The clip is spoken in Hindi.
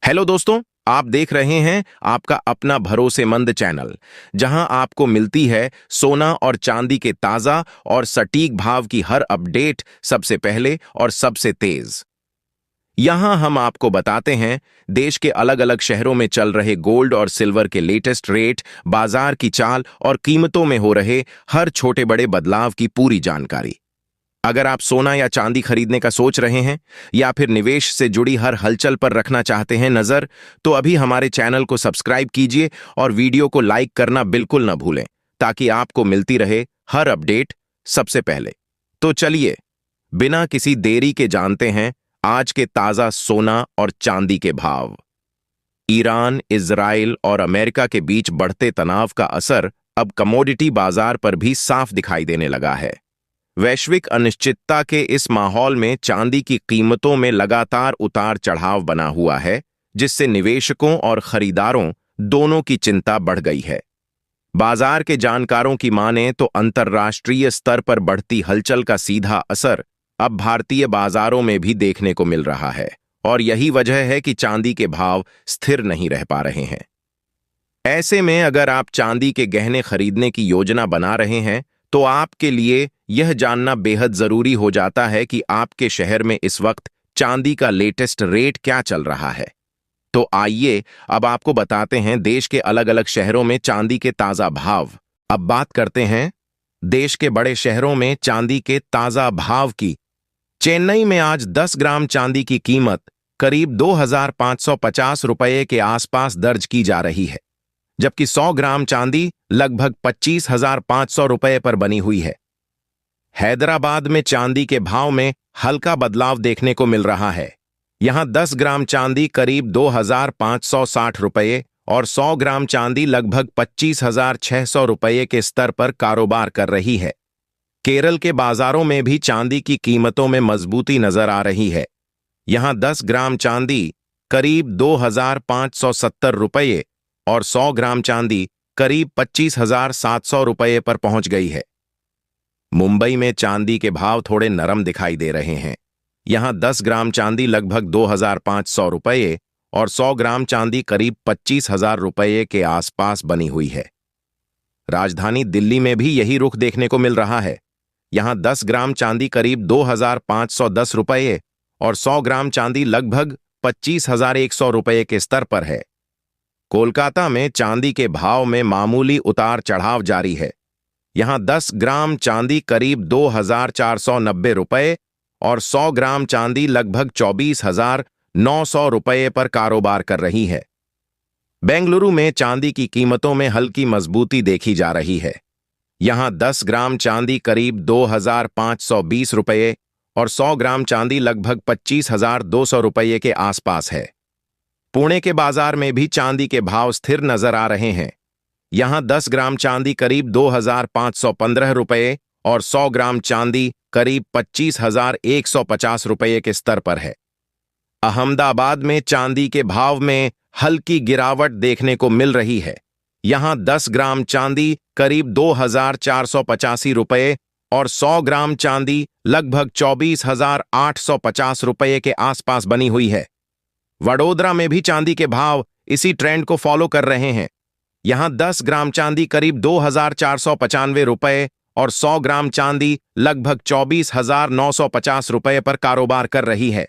हेलो दोस्तों, आप देख रहे हैं आपका अपना भरोसेमंद चैनल, जहां आपको मिलती है सोना और चांदी के ताजा और सटीक भाव की हर अपडेट सबसे पहले और सबसे तेज। यहां हम आपको बताते हैं देश के अलग अलग शहरों में चल रहे गोल्ड और सिल्वर के लेटेस्ट रेट, बाजार की चाल और कीमतों में हो रहे हर छोटे बड़े बदलाव की पूरी जानकारी। अगर आप सोना या चांदी खरीदने का सोच रहे हैं या फिर निवेश से जुड़ी हर हलचल पर रखना चाहते हैं नजर, तो अभी हमारे चैनल को सब्सक्राइब कीजिए और वीडियो को लाइक करना बिल्कुल न भूलें, ताकि आपको मिलती रहे हर अपडेट सबसे पहले। तो चलिए बिना किसी देरी के जानते हैं आज के ताजा सोना और चांदी के भाव। ईरान, इजराइल और अमेरिका के बीच बढ़ते तनाव का असर अब कमोडिटी बाजार पर भी साफ दिखाई देने लगा है। वैश्विक अनिश्चितता के इस माहौल में चांदी की कीमतों में लगातार उतार चढ़ाव बना हुआ है, जिससे निवेशकों और खरीदारों दोनों की चिंता बढ़ गई है। बाजार के जानकारों की माने तो अंतर्राष्ट्रीय स्तर पर बढ़ती हलचल का सीधा असर अब भारतीय बाजारों में भी देखने को मिल रहा है, और यही वजह है कि चांदी के भाव स्थिर नहीं रह पा रहे हैं। ऐसे में अगर आप चांदी के गहने खरीदने की योजना बना रहे हैं, तो आपके लिए यह जानना बेहद जरूरी हो जाता है कि आपके शहर में इस वक्त चांदी का लेटेस्ट रेट क्या चल रहा है। तो आइए अब आपको बताते हैं देश के अलग अलग शहरों में चांदी के ताजा भाव। अब बात करते हैं देश के बड़े शहरों में चांदी के ताजा भाव की। चेन्नई में आज 10 ग्राम चांदी की कीमत करीब 2,550 रुपये के आसपास दर्ज की जा रही है, जबकि 100 ग्राम चांदी लगभग 25,500 रुपये पर बनी हुई है। हैदराबाद में चांदी के भाव में हल्का बदलाव देखने को मिल रहा है। यहां 10 ग्राम चांदी करीब 2,560 रुपये और 100 ग्राम चांदी लगभग 25,600 रुपये के स्तर पर कारोबार कर रही है। केरल के बाजारों में भी चांदी की कीमतों में मजबूती नजर आ रही है। यहां 10 ग्राम चांदी करीब 2,570 रुपये और 100 ग्राम चांदी करीब 25,700 रुपये पर पहुंच गई है। मुंबई में चांदी के भाव थोड़े नरम दिखाई दे रहे हैं। यहां 10 ग्राम चांदी लगभग 2,500 रुपये और 100 ग्राम चांदी करीब 25,000 रुपये के आसपास बनी हुई है। राजधानी दिल्ली में भी यही रुख देखने को मिल रहा है। यहां 10 ग्राम चांदी करीब 2,510 रुपये और 100 ग्राम चांदी लगभग 25,100 रुपये के स्तर पर है। कोलकाता में चांदी के भाव में मामूली उतार चढ़ाव जारी है। यहां 10 ग्राम चांदी करीब 2,490 रुपये और 100 ग्राम चांदी लगभग 24,900 रुपये पर कारोबार कर रही है। बेंगलुरु में चांदी की कीमतों में हल्की मजबूती देखी जा रही है। यहां 10 ग्राम चांदी करीब 2,520 रुपये और 100 ग्राम चांदी लगभग 25,200 रुपये के आसपास है। पुणे के बाजार में भी चांदी के भाव स्थिर नजर आ रहे हैं। यहां 10 ग्राम चांदी करीब 2,515 रुपये और 100 ग्राम चांदी करीब 25,150 रुपये के स्तर पर है। अहमदाबाद में चांदी के भाव में हल्की गिरावट देखने को मिल रही है। यहां 10 ग्राम चांदी करीब 2,485 रुपये और 100 ग्राम चांदी लगभग 24,850 रुपये के आसपास बनी हुई है। वडोदरा में भी चांदी के भाव इसी ट्रेंड को फॉलो कर रहे हैं। यहां 10 ग्राम चांदी करीब 2,495 रुपये और 100 ग्राम चांदी लगभग 24,950 रुपये पर कारोबार कर रही है।